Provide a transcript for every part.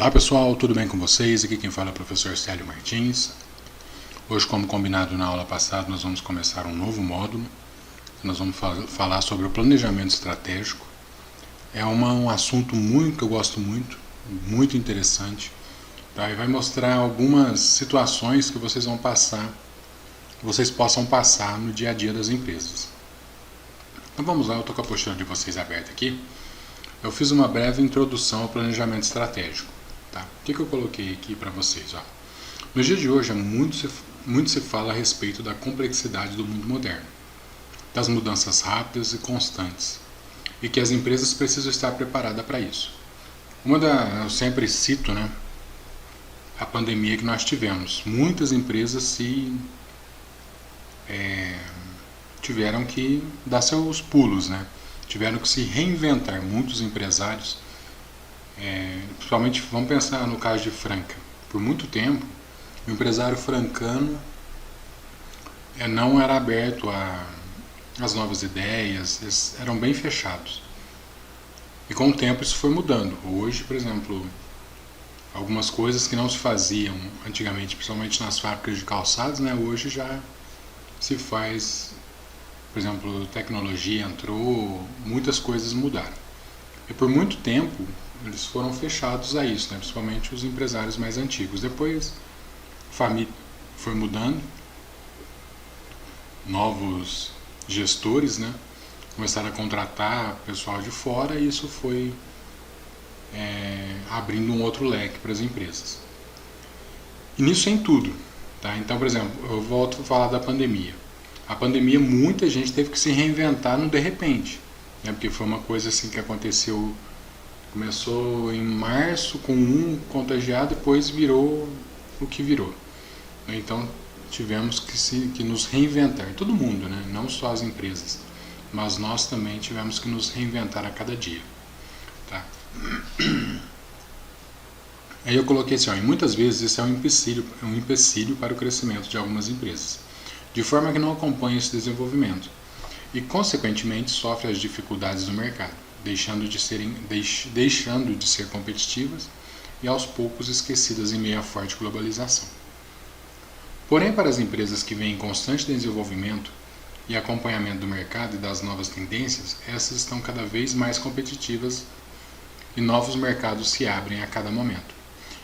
Olá pessoal, tudo bem com vocês? Aqui quem fala é o professor Célio Martins. Hoje, como combinado na aula passada, nós vamos começar um novo módulo. Nós vamos falar sobre o planejamento estratégico. É um assunto que eu gosto muito interessante. Tá? E vai mostrar algumas situações que vocês possam passar no dia a dia das empresas. Então vamos lá, eu estou com a apostila de vocês aberta aqui. Eu fiz uma breve introdução ao planejamento estratégico. Tá? O que eu coloquei aqui para vocês? Ó. No dia de hoje, muito se fala a respeito da complexidade do mundo moderno, das mudanças rápidas e constantes, e que as empresas precisam estar preparadas para isso. Eu sempre cito, a pandemia que nós tivemos. Muitas empresas tiveram que dar seus pulos, tiveram que se reinventar. Muitos empresários, principalmente vamos pensar no caso de Franca. Por muito tempo, o empresário francano não era aberto às novas ideias, eles eram bem fechados. E com o tempo isso foi mudando. Hoje, por exemplo, algumas coisas que não se faziam antigamente, principalmente nas fábricas de calçados, hoje já se faz. Por exemplo, tecnologia entrou, muitas coisas mudaram. E por muito tempo eles foram fechados a isso, principalmente os empresários mais antigos. Depois a família foi mudando, novos gestores começaram a contratar pessoal de fora e isso foi abrindo um outro leque para as empresas. E nisso em tudo. Tá? Então, por exemplo, eu volto a falar da pandemia. A pandemia, muita gente teve que se reinventar no de repente, porque foi uma coisa assim que aconteceu, começou em março com um contagiado, depois virou o que virou. Então tivemos que nos reinventar, todo mundo, não só as empresas, mas nós também tivemos que nos reinventar a cada dia. Tá? Aí eu coloquei assim, e muitas vezes isso é um empecilho para o crescimento de algumas empresas, de forma que não acompanha esse desenvolvimento e, consequentemente, sofre as dificuldades do mercado, deixando de ser competitivas e, aos poucos, esquecidas em meio à forte globalização. Porém, para as empresas que vêm em constante desenvolvimento e acompanhamento do mercado e das novas tendências, essas estão cada vez mais competitivas e novos mercados se abrem a cada momento.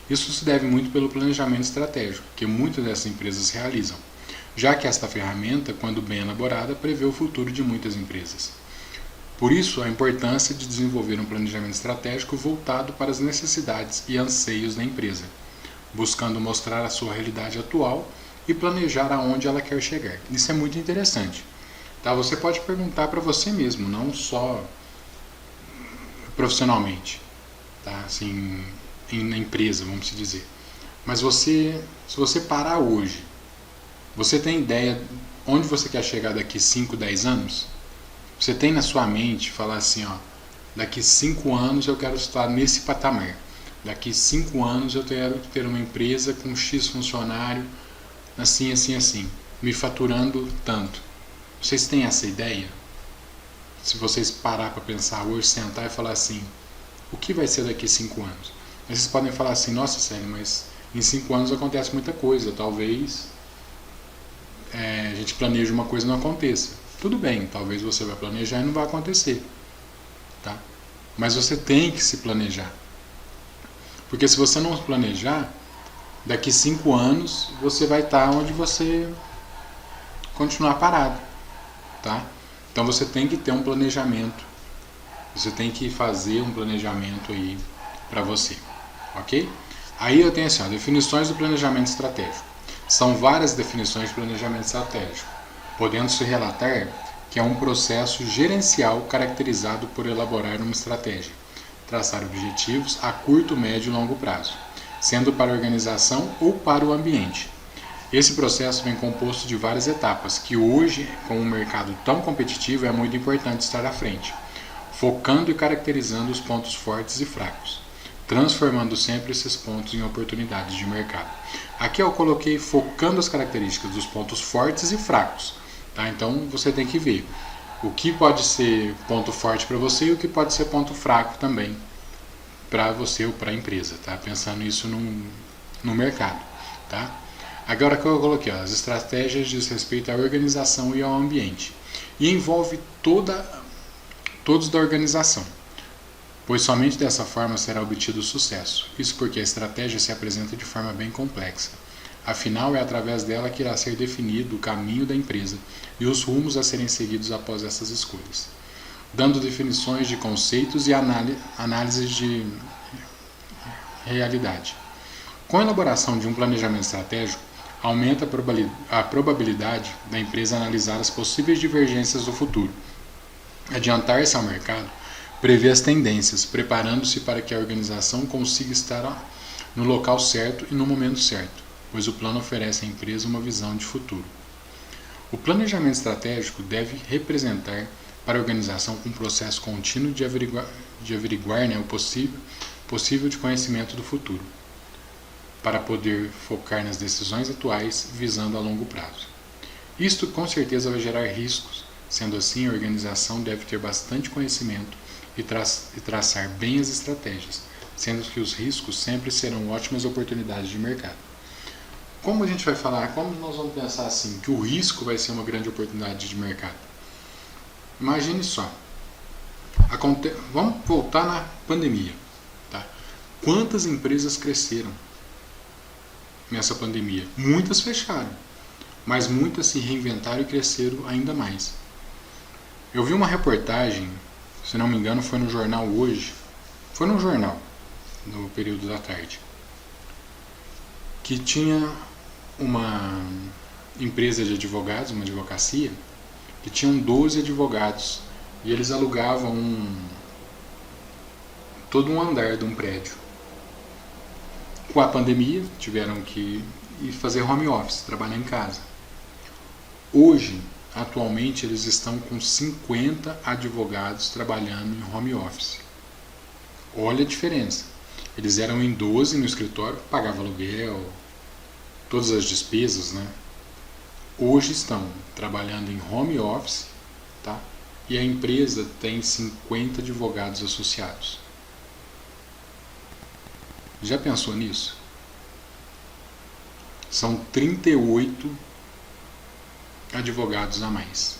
Isso se deve muito pelo planejamento estratégico, que muitas dessas empresas realizam, já que esta ferramenta, quando bem elaborada, prevê o futuro de muitas empresas. Por isso, a importância de desenvolver um planejamento estratégico voltado para as necessidades e anseios da empresa, buscando mostrar a sua realidade atual e planejar aonde ela quer chegar. Isso é muito interessante. Tá? Você pode perguntar para você mesmo, não só profissionalmente, tá? Assim, na empresa, vamos dizer. Mas se você parar hoje, você tem ideia onde você quer chegar daqui 5, 10 anos? Você tem na sua mente falar assim, daqui 5 anos eu quero estar nesse patamar. Daqui 5 anos eu quero ter uma empresa com X funcionário, assim, me faturando tanto. Vocês têm essa ideia? Se vocês parar para pensar hoje, sentar e falar assim, o que vai ser daqui 5 anos? Aí vocês podem falar assim, nossa, Célio, mas em 5 anos acontece muita coisa, talvez a gente planeja uma coisa e não aconteça. Tudo bem, talvez você vai planejar e não vai acontecer. Tá? Mas você tem que se planejar. Porque se você não se planejar, daqui 5 anos você vai estar onde você continuar parado. Tá? Então você tem que ter um planejamento. Você tem que fazer um planejamento aí para você. Ok? Aí eu tenho assim, definições do planejamento estratégico. São várias definições de planejamento estratégico, podendo-se relatar que é um processo gerencial caracterizado por elaborar uma estratégia, traçar objetivos a curto, médio e longo prazo, sendo para a organização ou para o ambiente. Esse processo vem composto de várias etapas, que hoje, com um mercado tão competitivo, é muito importante estar à frente, focando e caracterizando os pontos fortes e fracos, transformando sempre esses pontos em oportunidades de mercado. Aqui eu coloquei focando as características dos pontos fortes e fracos. Tá? Então você tem que ver o que pode ser ponto forte para você e o que pode ser ponto fraco também para você ou para a empresa, tá? Pensando isso no mercado, tá? Agora que eu coloquei, ó, as estratégias diz respeito à organização e ao ambiente e envolve todos da organização, pois somente dessa forma será obtido o sucesso. Isso porque a estratégia se apresenta de forma bem complexa. Afinal, é através dela que irá ser definido o caminho da empresa e os rumos a serem seguidos após essas escolhas, dando definições de conceitos e análise de realidade. Com a elaboração de um planejamento estratégico, aumenta a probabilidade da empresa analisar as possíveis divergências do futuro, adiantar-se ao mercado, prever as tendências, preparando-se para que a organização consiga estar no local certo e no momento certo, pois o plano oferece à empresa uma visão de futuro. O planejamento estratégico deve representar para a organização um processo contínuo de averiguar o possível de conhecimento do futuro, para poder focar nas decisões atuais visando a longo prazo. Isto com certeza vai gerar riscos, sendo assim a organização deve ter bastante conhecimento e traçar bem as estratégias, sendo que os riscos sempre serão ótimas oportunidades de mercado. Como a gente vai falar, como nós vamos pensar assim, que o risco vai ser uma grande oportunidade de mercado? Imagine só, vamos voltar na pandemia, tá? Quantas empresas cresceram nessa pandemia? Muitas fecharam, mas muitas se reinventaram e cresceram ainda mais. Eu vi uma reportagem, se não me engano foi no jornal Hoje, foi no jornal, no período da tarde, que tinha uma empresa de advogados, uma advocacia, que tinham 12 advogados e eles alugavam todo um andar de um prédio. Com a pandemia, tiveram que ir fazer home office, trabalhar em casa. Hoje, atualmente, eles estão com 50 advogados trabalhando em home office. Olha a diferença. Eles eram em 12 no escritório, pagavam aluguel, todas as despesas, né? Hoje estão trabalhando em home office, tá? E a empresa tem 50 advogados associados. Já pensou nisso? São 38 advogados a mais.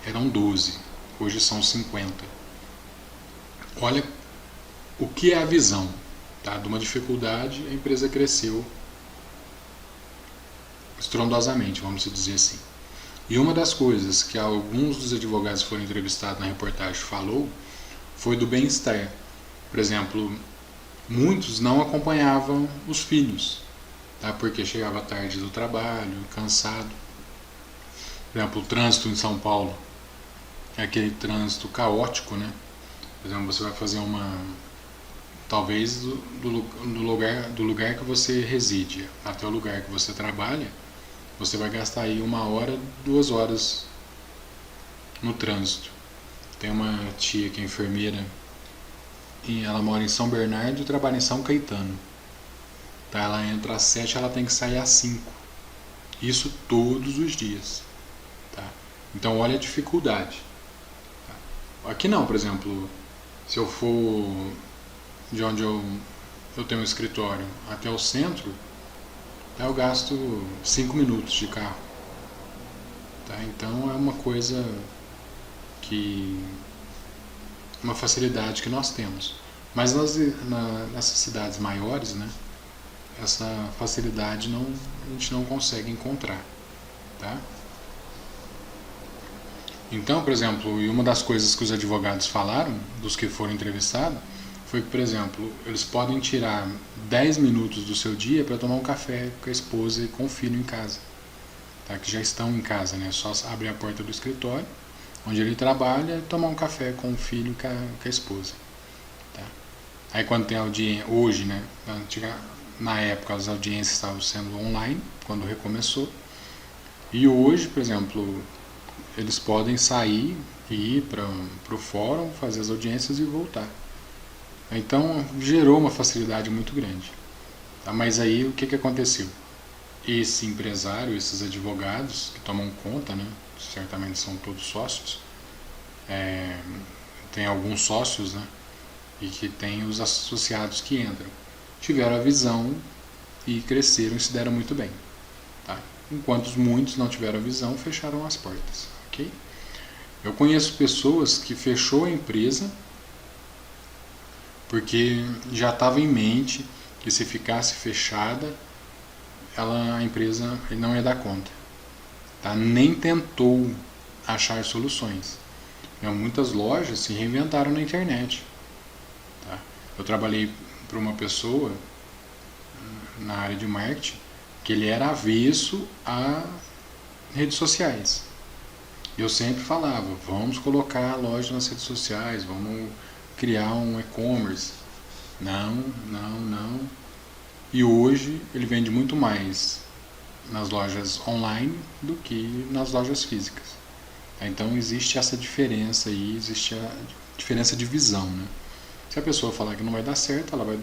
Eram 12, hoje são 50. Olha o que é a visão, tá? De uma dificuldade, a empresa cresceu estrondosamente, vamos dizer assim. E uma das coisas que alguns dos advogados que foram entrevistados na reportagem falou foi do bem-estar. Por exemplo, muitos não acompanhavam os filhos, tá? Porque chegava tarde do trabalho, cansado. Por exemplo, o trânsito em São Paulo é aquele trânsito caótico, né? Por exemplo, você vai fazer talvez do lugar que você reside até o lugar que você trabalha, você vai gastar aí 1 hora, 2 horas no trânsito. Tem uma tia que é enfermeira e ela mora em São Bernardo e trabalha em São Caetano. Tá? Ela entra às 7, ela tem que sair às 5. Isso todos os dias. Tá? Então olha a dificuldade. Tá? Aqui não, por exemplo, se eu for de onde eu tenho um escritório até o centro, eu gasto 5 minutos de carro. Tá? Então é uma coisa uma facilidade que nós temos. Mas nessas cidades maiores, né, essa facilidade a gente não consegue encontrar. Tá? Então, por exemplo, e uma das coisas que os advogados falaram, dos que foram entrevistados, foi que, por exemplo, eles podem tirar 10 minutos do seu dia para tomar um café com a esposa e com o filho em casa. Tá? Que já estão em casa, né? Só abrir a porta do escritório, onde ele trabalha, e tomar um café com o filho e com a esposa. Tá? Aí quando tem audiência, hoje, né? Na época as audiências estavam sendo online, quando recomeçou. E hoje, por exemplo, eles podem sair e ir para o fórum, fazer as audiências e voltar. Então gerou uma facilidade muito grande. Tá? Mas aí o que aconteceu? Esse empresário, esses advogados que tomam conta, né, certamente são todos sócios, tem alguns sócios, né, e que tem os associados que entram. Tiveram a visão e cresceram e se deram muito bem. Tá? Enquanto muitos não tiveram a visão, fecharam as portas. Okay? Eu conheço pessoas que fechou a empresa porque já estava em mente que se ficasse fechada, a empresa não ia dar conta. Tá? Nem tentou achar soluções. Muitas lojas se reinventaram na internet. Tá? Eu trabalhei para uma pessoa na área de marketing que ele era avesso a redes sociais. Eu sempre falava, vamos colocar a loja nas redes sociais, vamos criar um e-commerce. Não. E hoje ele vende muito mais nas lojas online do que nas lojas físicas. Então existe essa diferença aí, existe a diferença de visão. Né? Se a pessoa falar que não vai dar certo, ela vai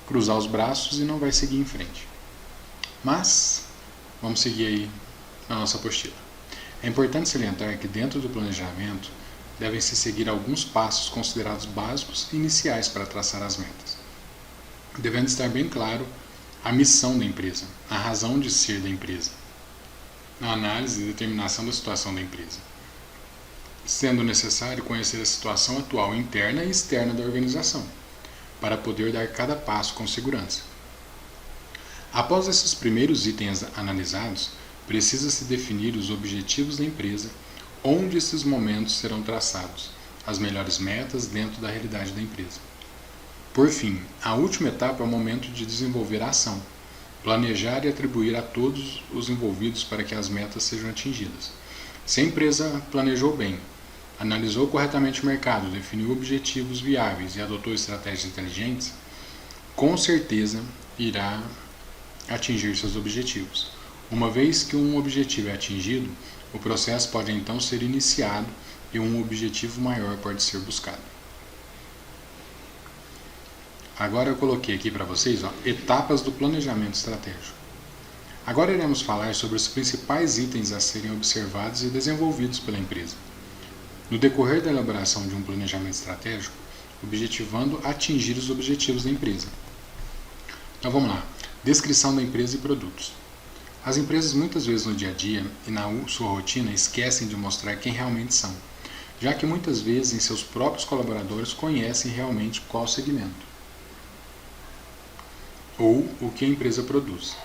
cruzar os braços e não vai seguir em frente. Mas, vamos seguir aí na nossa apostila. É importante salientar que dentro do planejamento devem-se seguir alguns passos considerados básicos e iniciais para traçar as metas. Devendo estar bem claro a missão da empresa, a razão de ser da empresa, a análise e determinação da situação da empresa, sendo necessário conhecer a situação atual interna e externa da organização, para poder dar cada passo com segurança. Após esses primeiros itens analisados, precisa-se definir os objetivos da empresa, onde esses momentos serão traçados, as melhores metas dentro da realidade da empresa. Por fim, a última etapa é o momento de desenvolver a ação, planejar e atribuir a todos os envolvidos para que as metas sejam atingidas. Se a empresa planejou bem, analisou corretamente o mercado, definiu objetivos viáveis e adotou estratégias inteligentes, com certeza irá atingir seus objetivos. Uma vez que um objetivo é atingido, o processo pode então ser iniciado e um objetivo maior pode ser buscado. Agora eu coloquei aqui para vocês etapas do planejamento estratégico. Agora iremos falar sobre os principais itens a serem observados e desenvolvidos pela empresa. No decorrer da elaboração de um planejamento estratégico, objetivando atingir os objetivos da empresa. Então vamos lá. Descrição da empresa e produtos. As empresas muitas vezes no dia a dia e na sua rotina esquecem de mostrar quem realmente são, já que muitas vezes seus próprios colaboradores conhecem realmente qual segmento ou o que a empresa produz,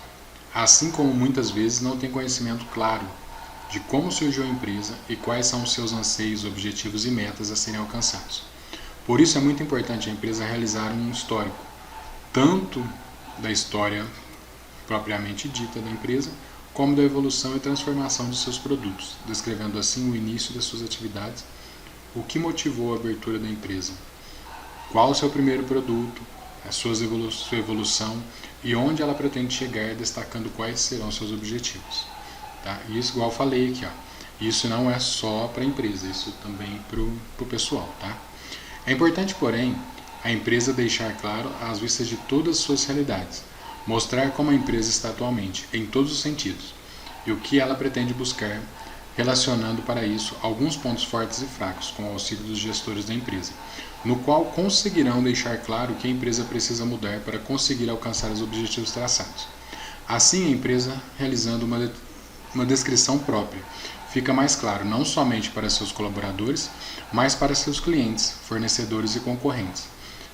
assim como muitas vezes não tem conhecimento claro de como surgiu a empresa e quais são os seus anseios, objetivos e metas a serem alcançados. Por isso é muito importante a empresa realizar um histórico, tanto da história propriamente dita da empresa, como da evolução e transformação de seus produtos, descrevendo assim o início das suas atividades, o que motivou a abertura da empresa, qual o seu primeiro produto, a sua evolução e onde ela pretende chegar, destacando quais serão seus objetivos. Tá? Isso, igual eu falei aqui, isso não é só para a empresa, isso também para o pessoal. Tá? É importante, porém, a empresa deixar claro as vistas de todas as suas realidades, mostrar como a empresa está atualmente, em todos os sentidos, e o que ela pretende buscar, relacionando para isso alguns pontos fortes e fracos com o auxílio dos gestores da empresa, no qual conseguirão deixar claro que a empresa precisa mudar para conseguir alcançar os objetivos traçados. Assim, a empresa, realizando uma descrição própria, fica mais claro não somente para seus colaboradores, mas para seus clientes, fornecedores e concorrentes.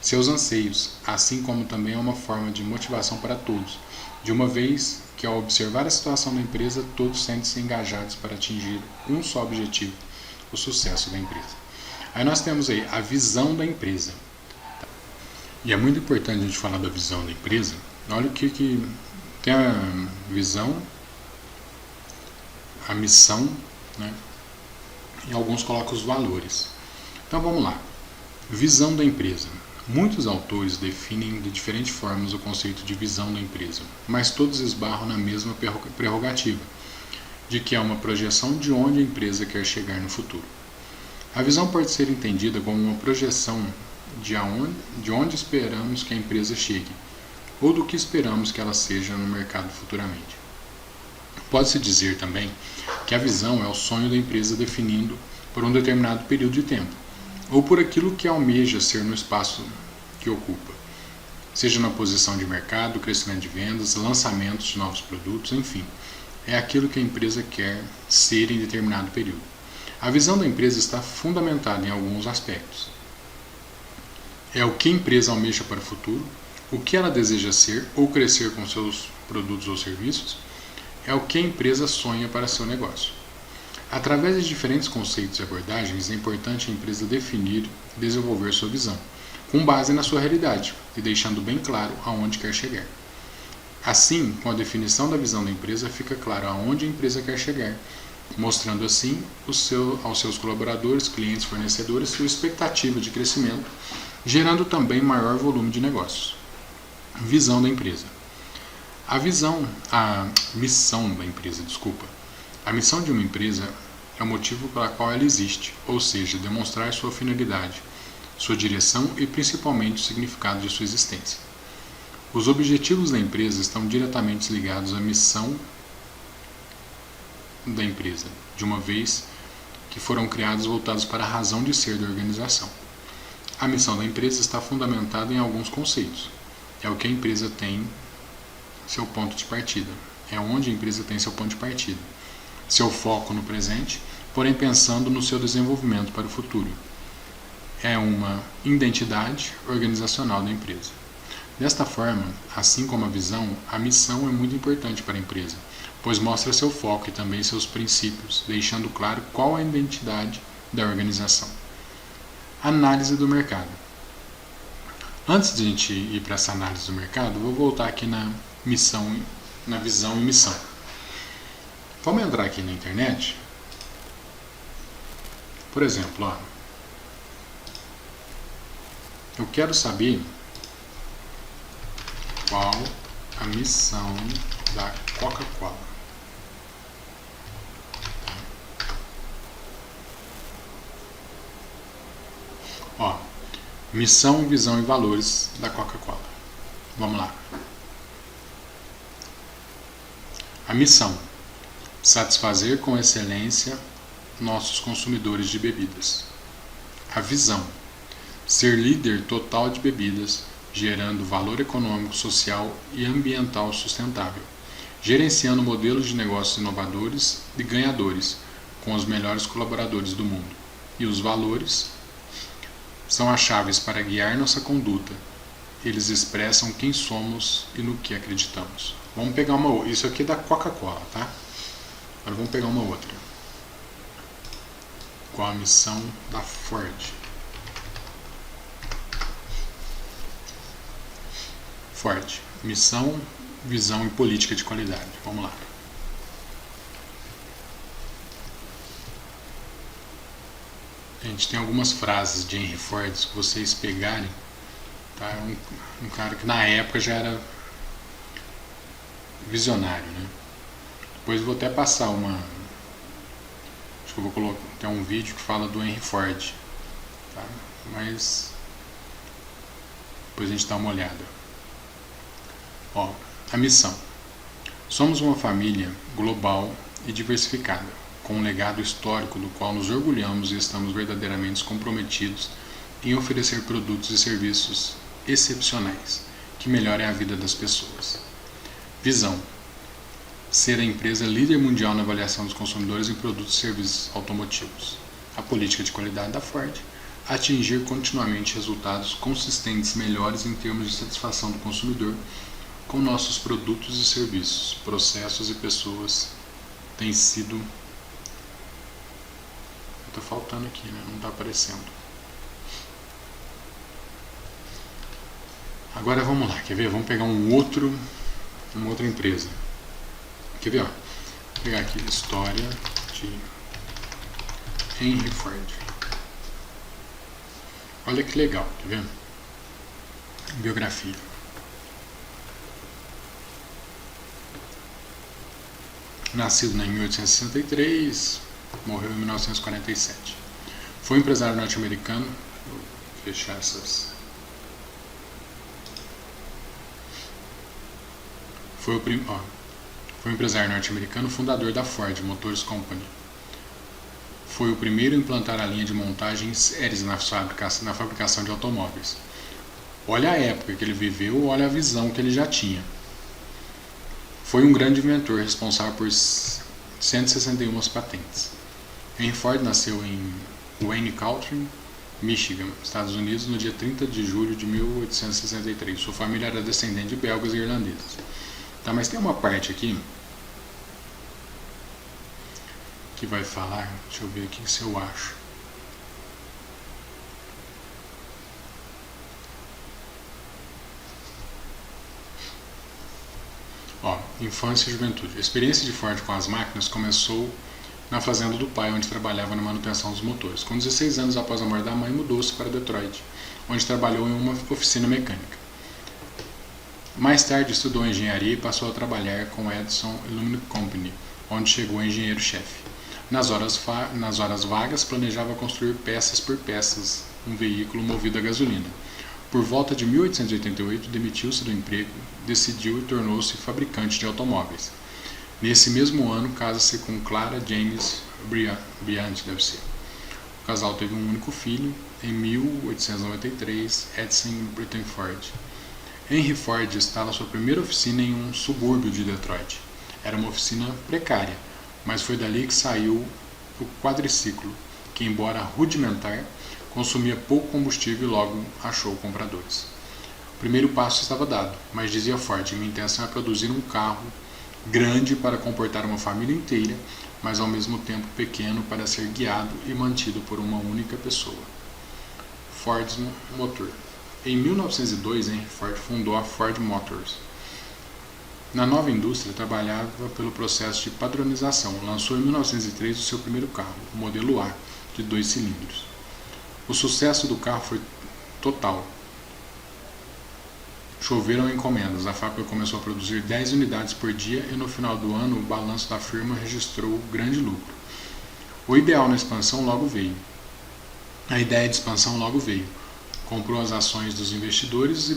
Seus anseios, assim como também é uma forma de motivação para todos, de uma vez que ao observar a situação da empresa, todos sentem-se engajados para atingir um só objetivo, o sucesso da empresa. Aí nós temos aí a visão da empresa. E é muito importante a gente falar da visão da empresa. Olha o que tem a visão, a missão, né? E alguns colocam os valores. Então vamos lá. Visão da empresa. Muitos autores definem de diferentes formas o conceito de visão da empresa, mas todos esbarram na mesma prerrogativa, de que é uma projeção de onde a empresa quer chegar no futuro. A visão pode ser entendida como uma projeção de onde esperamos que a empresa chegue, ou do que esperamos que ela seja no mercado futuramente. Pode-se dizer também que a visão é o sonho da empresa definido por um determinado período de tempo, ou por aquilo que almeja ser no espaço que ocupa, seja na posição de mercado, crescimento de vendas, lançamentos de novos produtos, enfim, é aquilo que a empresa quer ser em determinado período. A visão da empresa está fundamentada em alguns aspectos. É o que a empresa almeja para o futuro, o que ela deseja ser ou crescer com seus produtos ou serviços, é o que a empresa sonha para seu negócio. Através de diferentes conceitos e abordagens, é importante a empresa definir e desenvolver sua visão, com base na sua realidade e deixando bem claro aonde quer chegar. Assim, com a definição da visão da empresa, fica claro aonde a empresa quer chegar, mostrando assim aos seus colaboradores, clientes, fornecedores, sua expectativa de crescimento, gerando também maior volume de negócios. Visão da empresa. A missão da empresa, A missão de uma empresa é o motivo pela qual ela existe, ou seja, demonstrar sua finalidade, sua direção e principalmente o significado de sua existência. Os objetivos da empresa estão diretamente ligados à missão da empresa, de uma vez que foram criados voltados para a razão de ser da organização. A missão da empresa está fundamentada em alguns conceitos. É o que a empresa tem seu ponto de partida. É onde a empresa tem seu ponto de partida. Seu foco no presente, porém pensando no seu desenvolvimento para o futuro. É uma identidade organizacional da empresa. Desta forma, assim como a visão, a missão é muito importante para a empresa, pois mostra seu foco e também seus princípios, deixando claro qual é a identidade da organização. Análise do mercado. Antes de a gente ir para essa análise do mercado, vou voltar aqui na visão e missão. Vamos entrar aqui na internet. Por exemplo, eu quero saber qual a missão da Coca-Cola. Missão, visão e valores da Coca-Cola. Vamos lá. A missão: satisfazer com excelência nossos consumidores de bebidas. A visão: ser líder total de bebidas, gerando valor econômico, social e ambiental sustentável, gerenciando modelos de negócios inovadores e ganhadores com os melhores colaboradores do mundo. E os valores são as chaves para guiar nossa conduta. Eles expressam quem somos e no que acreditamos. Vamos pegar isso aqui é da Coca-Cola, tá? Agora vamos pegar uma outra. Qual a missão da Ford? Ford. Missão, visão e política de qualidade. Vamos lá. A gente tem algumas frases de Henry Ford, se vocês pegarem, tá? Um cara que na época já era visionário, né? Depois eu vou até passar acho que eu vou colocar até um vídeo que fala do Henry Ford, tá? Mas depois a gente dá uma olhada. A missão: somos uma família global e diversificada, com um legado histórico do qual nos orgulhamos e estamos verdadeiramente comprometidos em oferecer produtos e serviços excepcionais que melhorem a vida das pessoas. Visão: ser a empresa líder mundial na avaliação dos consumidores em produtos e serviços automotivos. A política de qualidade da Ford: atingir continuamente resultados consistentes melhores em termos de satisfação do consumidor com nossos produtos e serviços, processos e pessoas. Tem sido... Tá faltando aqui, né? Não tá aparecendo. Agora vamos lá, quer ver? Vamos pegar uma outra empresa. Quer ver? Vou pegar aqui história de Henry Ford. Olha que legal, quer ver? Biografia. Nascido em 1863, morreu em 1947. Foi um empresário norte-americano. Vou fechar essas. Foi um empresário norte-americano, fundador da Ford Motors Company. foi o primeiro a implantar a linha de montagem em séries na fabricação de automóveis. Olha a época que ele viveu, olha a visão que ele já tinha. Foi um grande inventor responsável por 161 patentes. Henry Ford nasceu em Wayne County, Michigan, Estados Unidos, no dia 30 de julho de 1863. Sua família era descendente de belgas e irlandeses. Tá, mas tem uma parte aqui que vai falar, deixa eu ver aqui se eu acho. Infância e juventude. A experiência de Ford com as máquinas começou na fazenda do pai, onde trabalhava na manutenção dos motores. Com 16 anos após a morte da mãe, mudou-se para Detroit, onde trabalhou em uma oficina mecânica. Mais tarde estudou engenharia e passou a trabalhar com a Edison Aluminum Company, onde chegou a engenheiro-chefe. Nas horas vagas, planejava construir peças por peças um veículo movido a gasolina. Por volta de 1888, demitiu-se do emprego, decidiu e tornou-se fabricante de automóveis. Nesse mesmo ano, casa-se com Clara James Bryant, O casal teve um único filho, em 1893, Edson Britton Ford. Henry Ford instala sua primeira oficina em um subúrbio de Detroit. Era uma oficina precária, mas foi dali que saiu o quadriciclo, que, embora rudimentar, consumia pouco combustível e logo achou compradores. O primeiro passo estava dado, mas dizia Ford: minha intenção é produzir um carro grande para comportar uma família inteira, mas ao mesmo tempo pequeno para ser guiado e mantido por uma única pessoa. Ford Motor. Em 1902, Henry Ford fundou a Ford Motors. Na nova indústria, trabalhava pelo processo de padronização. Lançou em 1903 o seu primeiro carro, o modelo A, de 2 cilindros. O sucesso do carro foi total. Choveram encomendas, a fábrica começou a produzir 10 unidades por dia e no final do ano o balanço da firma registrou grande lucro. O ideal na expansão logo veio. A ideia de expansão logo veio. Comprou as ações dos investidores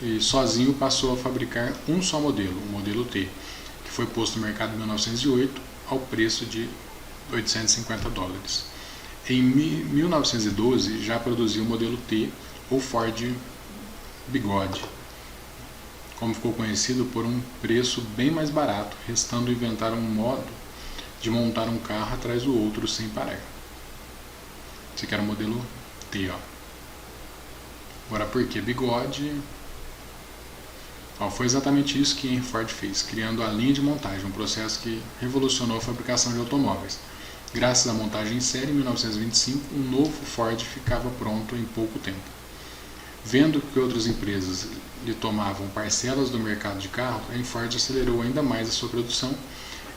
e sozinho passou a fabricar um só modelo, o modelo T, que foi posto no mercado em 1908 ao preço de $850. Em 1912 já produzia o modelo T, ou Ford Bigode, como ficou conhecido, por um preço bem mais barato, restando inventar um modo de montar um carro atrás do outro sem parar. Esse aqui era o modelo T. Agora, por que bigode? Foi exatamente isso que Henry Ford fez, criando a linha de montagem, um processo que revolucionou a fabricação de automóveis. Graças à montagem em série, em 1925, um novo Ford ficava pronto em pouco tempo. Vendo que outras empresas lhe tomavam parcelas do mercado de carros, a Ford acelerou ainda mais a sua produção,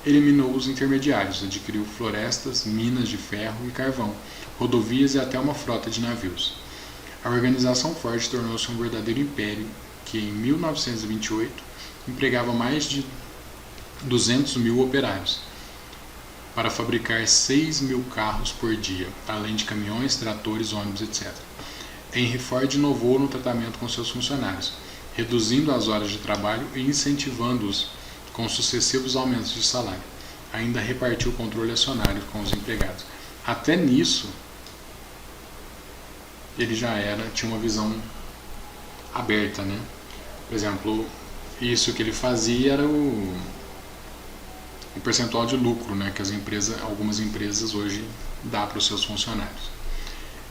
eliminou os intermediários, adquiriu florestas, minas de ferro e carvão, rodovias e até uma frota de navios. A organização Ford tornou-se um verdadeiro império que, em 1928, empregava mais de 200 mil operários para fabricar 6 mil carros por dia, além de caminhões, tratores, ônibus, etc. Henry Ford inovou no tratamento com seus funcionários, reduzindo as horas de trabalho e incentivando-os com sucessivos aumentos de salário. Ainda repartiu o controle acionário com os empregados. Até nisso, ele já tinha uma visão aberta, né? Por exemplo, isso que ele fazia era o percentual de lucro, né, que algumas empresas hoje dá para os seus funcionários.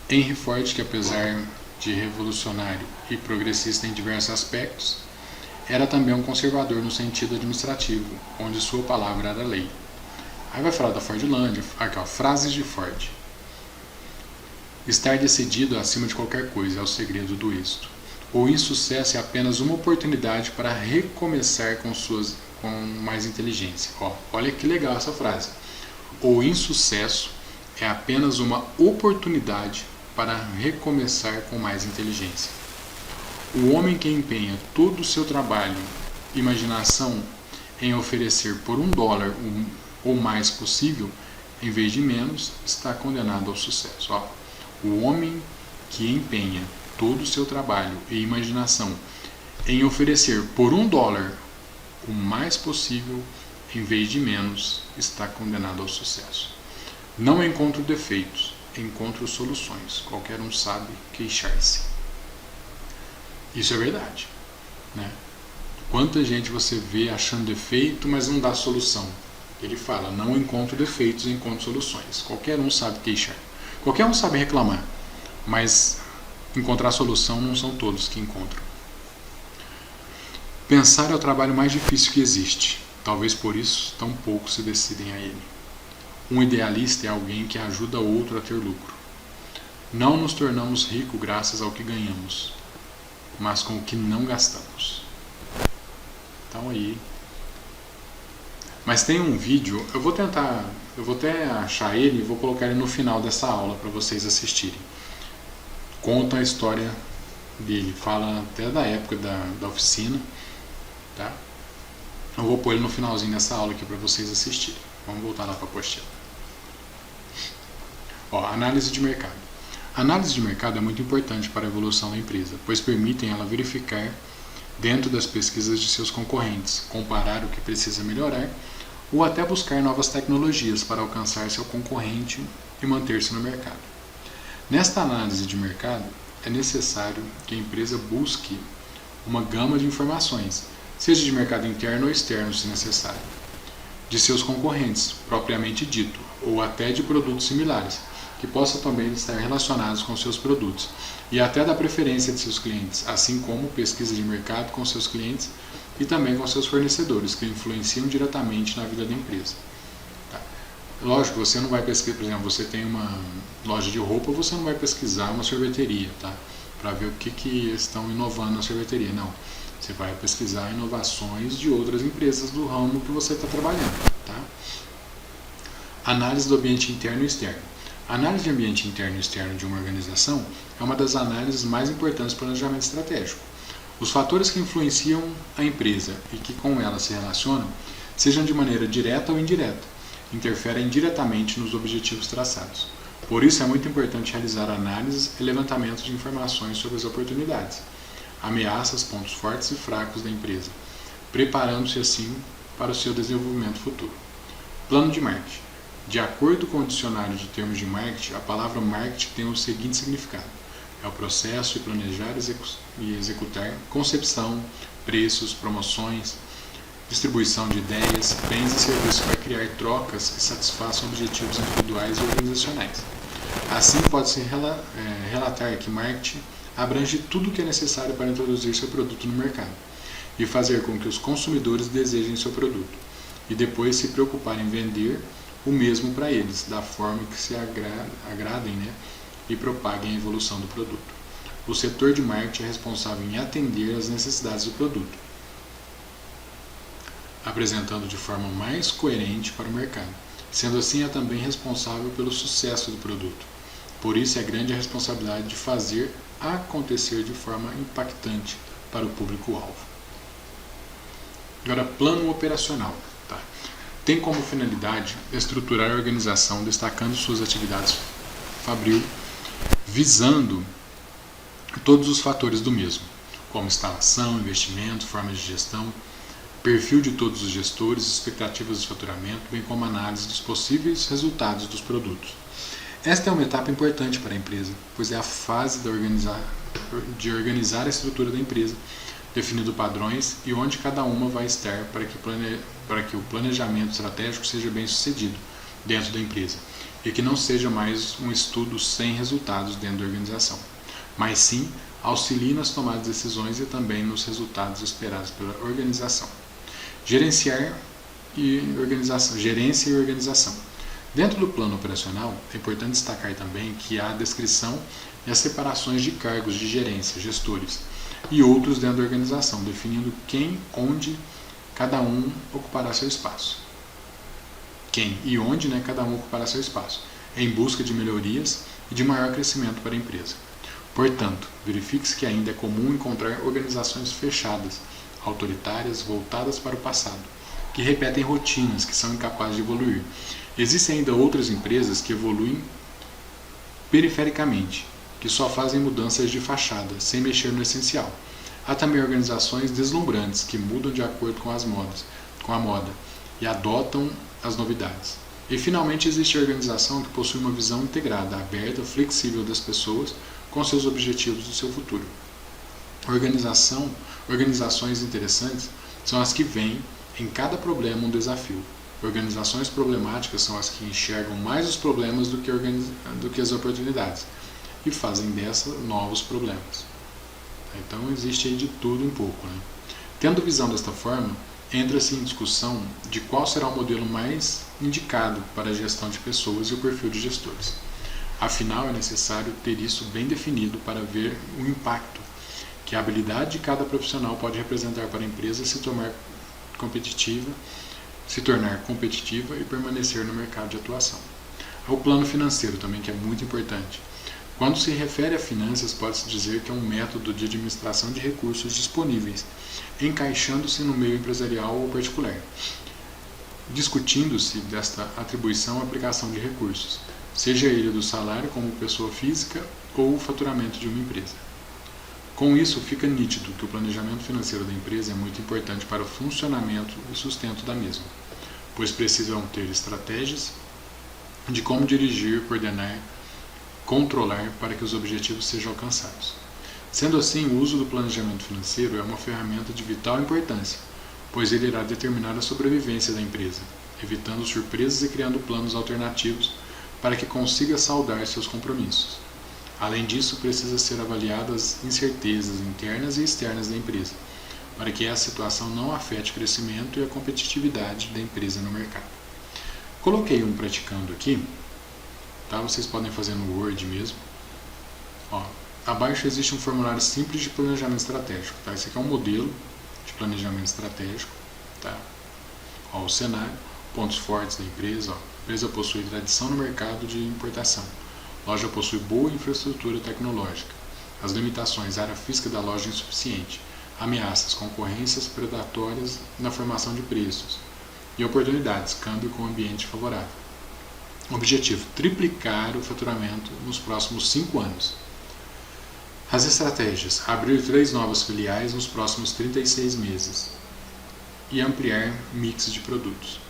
Henry Ford, que apesar de revolucionário e progressista em diversos aspectos, era também um conservador no sentido administrativo, onde sua palavra era lei. Aí vai falar da Fordlândia, aqui frases de Ford. Estar decidido acima de qualquer coisa é o segredo do êxito. O insucesso é apenas uma oportunidade para recomeçar com mais inteligência. Olha que legal essa frase. O insucesso é apenas uma oportunidade para recomeçar com mais inteligência. O homem que empenha todo o seu trabalho e imaginação em oferecer por $1 ou mais possível, em vez de menos, está condenado ao sucesso. O homem que empenha todo o seu trabalho e imaginação em oferecer por $1 o mais possível, em vez de menos, está condenado ao sucesso. Não encontro defeitos, encontro soluções. Qualquer um sabe queixar-se. Isso é verdade, né? Quanta gente você vê achando defeito, mas não dá solução. Ele fala, não encontro defeitos, encontro soluções. Qualquer um sabe queixar. Qualquer um sabe reclamar, mas encontrar solução não são todos que encontram. Pensar é o trabalho mais difícil que existe. Talvez por isso tão poucos se decidem a ele. Um idealista é alguém que ajuda o outro a ter lucro. Não nos tornamos ricos graças ao que ganhamos, mas com o que não gastamos. Então aí. Mas tem um vídeo, eu vou até achar ele e vou colocar ele no final dessa aula para vocês assistirem. Conta a história dele, fala até da época da oficina, tá? Eu vou pôr ele no finalzinho dessa aula aqui para vocês assistirem. Vamos voltar lá para a apostila. Análise de mercado. A análise de mercado é muito importante para a evolução da empresa, pois permitem ela verificar dentro das pesquisas de seus concorrentes, comparar o que precisa melhorar ou até buscar novas tecnologias para alcançar seu concorrente e manter-se no mercado. Nesta análise de mercado, é necessário que a empresa busque uma gama de informações, seja de mercado interno ou externo, se necessário, de seus concorrentes, propriamente dito, ou até de produtos similares, que possam também estar relacionados com seus produtos, e até da preferência de seus clientes, assim como pesquisa de mercado com seus clientes e também com seus fornecedores, que influenciam diretamente na vida da empresa. Tá? Lógico, você não vai pesquisar, por exemplo, você tem uma loja de roupa, você não vai pesquisar uma sorveteria, tá? Para ver o que estão inovando na sorveteria, não. Você vai pesquisar inovações de outras empresas do ramo que você está trabalhando. Tá? Análise do ambiente interno e externo. A análise de ambiente interno e externo de uma organização é uma das análises mais importantes do planejamento estratégico. Os fatores que influenciam a empresa e que com ela se relacionam, sejam de maneira direta ou indireta, interferem diretamente nos objetivos traçados. Por isso é muito importante realizar análises e levantamento de informações sobre as oportunidades, ameaças, pontos fortes e fracos da empresa, preparando-se assim para o seu desenvolvimento futuro. Plano de marketing. De acordo com o dicionário de termos de marketing, a palavra marketing tem o seguinte significado: é o processo de planejar e executar concepção, preços, promoções, distribuição de ideias, bens e serviços para criar trocas que satisfaçam objetivos individuais e organizacionais. Assim, pode-se relatar que marketing abrange tudo o que é necessário para introduzir seu produto no mercado e fazer com que os consumidores desejem seu produto e depois se preocuparem em vender o mesmo para eles, da forma que se agradem, né, e propaguem a evolução do produto. O setor de marketing é responsável em atender às necessidades do produto, apresentando de forma mais coerente para o mercado. Sendo assim, é também responsável pelo sucesso do produto. Por isso, é grande a responsabilidade de fazer acontecer de forma impactante para o público-alvo. Agora, plano operacional. Tá? Tem como finalidade estruturar a organização destacando suas atividades fabril, visando todos os fatores do mesmo, como instalação, investimento, formas de gestão, perfil de todos os gestores, expectativas de faturamento, bem como análise dos possíveis resultados dos produtos. Esta é uma etapa importante para a empresa, pois é a fase de organizar a estrutura da empresa, definindo padrões e onde cada uma vai estar para que o planejamento estratégico seja bem sucedido dentro da empresa e que não seja mais um estudo sem resultados dentro da organização, mas sim auxilie nas tomadas de decisões e também nos resultados esperados pela organização. Gerência e organização. Dentro do plano operacional, é importante destacar também que há a descrição e as separações de cargos de gerência, gestores, e outros dentro da organização, definindo quem, onde cada um ocupará seu espaço. Quem e onde, né, cada um ocupará seu espaço, em busca de melhorias e de maior crescimento para a empresa. Portanto, verifique-se que ainda é comum encontrar organizações fechadas, autoritárias, voltadas para o passado, que repetem rotinas, que são incapazes de evoluir. Existem ainda outras empresas que evoluem perifericamente, que só fazem mudanças de fachada, sem mexer no essencial. Há também organizações deslumbrantes, que mudam de acordo com a moda e adotam as novidades. E finalmente existe a organização que possui uma visão integrada, aberta, flexível das pessoas com seus objetivos do seu futuro. Organizações interessantes são as que veem em cada problema um desafio. Organizações problemáticas são as que enxergam mais os problemas do que as oportunidades e fazem dessa novos problemas. Então existe aí de tudo um pouco, né? Tendo visão desta forma, entra-se em discussão de qual será o modelo mais indicado para a gestão de pessoas e o perfil de gestores. Afinal, é necessário ter isso bem definido para ver o impacto que a habilidade de cada profissional pode representar para a empresa se tornar competitiva e permanecer no mercado de atuação. O plano financeiro também, que é muito importante. Quando se refere a finanças, pode-se dizer que é um método de administração de recursos disponíveis, encaixando-se no meio empresarial ou particular, discutindo-se desta atribuição à aplicação de recursos, seja ele do salário como pessoa física ou o faturamento de uma empresa. Com isso, fica nítido que o planejamento financeiro da empresa é muito importante para o funcionamento e sustento da mesma, pois precisam ter estratégias de como dirigir, coordenar, controlar para que os objetivos sejam alcançados. Sendo assim, o uso do planejamento financeiro é uma ferramenta de vital importância, pois ele irá determinar a sobrevivência da empresa, evitando surpresas e criando planos alternativos para que consiga saldar seus compromissos. Além disso, precisa ser avaliadas as incertezas internas e externas da empresa, para que essa situação não afete o crescimento e a competitividade da empresa no mercado. Coloquei um praticando aqui, tá? Vocês podem fazer no Word mesmo. Ó, abaixo existe um formulário simples de planejamento estratégico. Tá? Esse aqui é um modelo de planejamento estratégico. Tá? Ó, o cenário, pontos fortes da empresa. Ó. A empresa possui tradição no mercado de importação. A loja possui boa infraestrutura tecnológica. As limitações, área física da loja insuficiente. Ameaças, concorrências predatórias na formação de preços. E oportunidades, câmbio com ambiente favorável. Objetivo, triplicar o faturamento nos próximos 5 anos. As estratégias, abrir 3 novas filiais nos próximos 36 meses. E ampliar mix de produtos.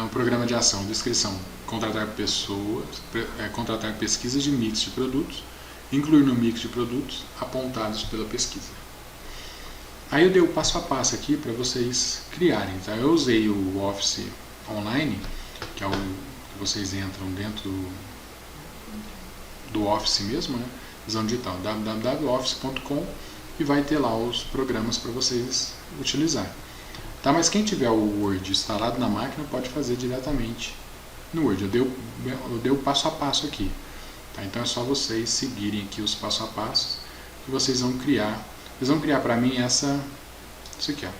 O programa de ação, descrição, contratar pesquisas de mix de produtos, incluir no mix de produtos apontados pela pesquisa. Aí eu dei o passo a passo aqui para vocês criarem. Tá? Eu usei o Office Online, que é o que vocês entram dentro do Office mesmo, né? Visão digital, www.office.com, e vai ter lá os programas para vocês utilizar. Tá? Mas quem tiver o Word instalado na máquina pode fazer diretamente no Word. Eu dei o passo a passo aqui. Tá? Então é só vocês seguirem aqui os passo a passo que vocês vão criar. Vocês vão criar para mim isso aqui, ó.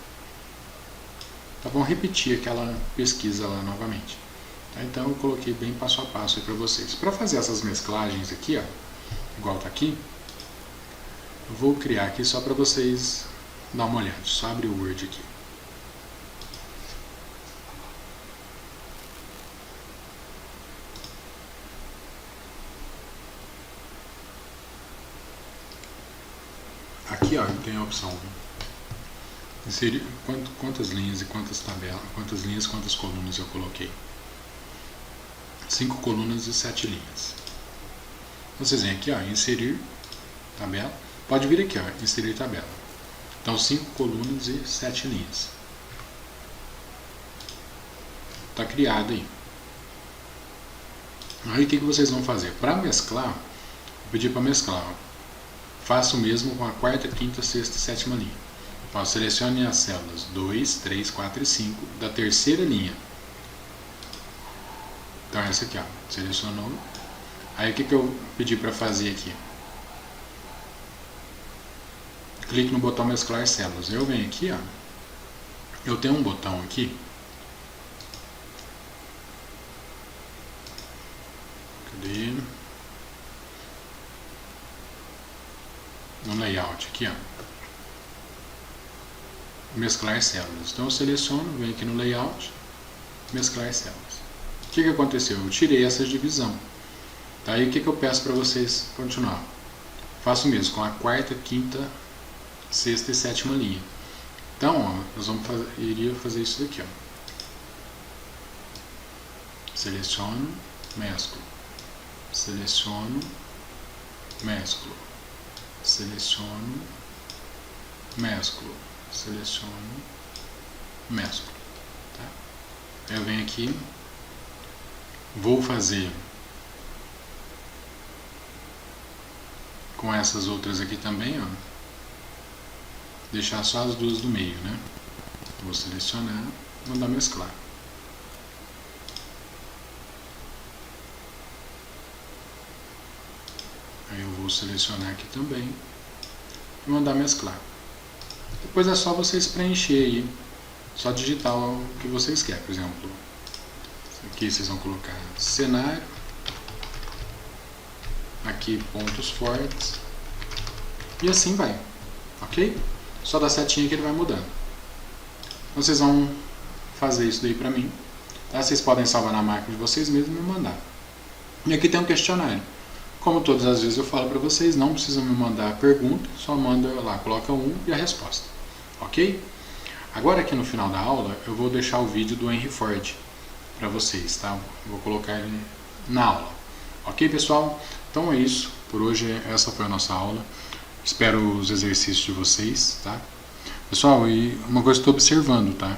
Tá? Vão repetir aquela pesquisa lá novamente. Tá? Então eu coloquei bem passo a passo para vocês. Para fazer essas mesclagens aqui, ó, igual tá aqui, eu vou criar aqui só para vocês dar uma olhada. Só abrir o Word aqui. Aqui, ó, tem a opção inserir quantas linhas e quantas tabelas, quantas linhas, quantas colunas eu coloquei. 5 colunas e 7 linhas. Vocês vêm aqui, ó, inserir tabela. Pode vir aqui, ó, inserir tabela. Então 5 colunas e 7 linhas. Está criado aí. Aí o que vocês vão fazer? Para mesclar, vou pedir para mesclar. Ó. Faço o mesmo com a quarta, quinta, sexta e sétima linha. Ó, selecione as células 2, 3, 4 e 5 da terceira linha. Então essa aqui, ó, selecionou. Aí o que eu pedi para fazer aqui? Clique no botão mesclar células. Eu venho aqui, ó. Eu tenho um botão aqui. Cadê? No layout aqui, ó, mesclar células. Então eu seleciono, venho aqui no layout, mesclar células. O que aconteceu? Eu tirei essa divisão. Tá? Aí o que eu peço para vocês continuar? Faço o mesmo com a quarta, quinta, sexta e sétima linha. Então, ó, nós iria fazer isso daqui, ó. seleciono, mesclo, seleciono, mesclo, seleciono, mesclo, seleciono, mesclo. Tá? Eu venho aqui, vou fazer com essas outras aqui também, ó, deixar só as duas do meio, né? Vou selecionar, mandar mesclar. Aí eu vou selecionar aqui também e mandar mesclar. Depois é só vocês preencher aí, só digitar o que vocês querem. Por exemplo, aqui vocês vão colocar cenário, aqui pontos fortes, e assim vai, ok? Só dá setinha que ele vai mudando. Então vocês vão fazer isso daí pra mim, tá? Vocês podem salvar na máquina de vocês mesmos e me mandar. E aqui tem um questionário. Como todas as vezes eu falo para vocês, não precisam me mandar a pergunta, só manda lá, coloca um e a resposta, ok? Agora aqui no final da aula eu vou deixar o vídeo do Henry Ford para vocês, tá? Vou colocar ele na aula, ok, pessoal? Então é isso, por hoje essa foi a nossa aula. Espero os exercícios de vocês, tá? Pessoal, e uma coisa que eu estou observando, tá?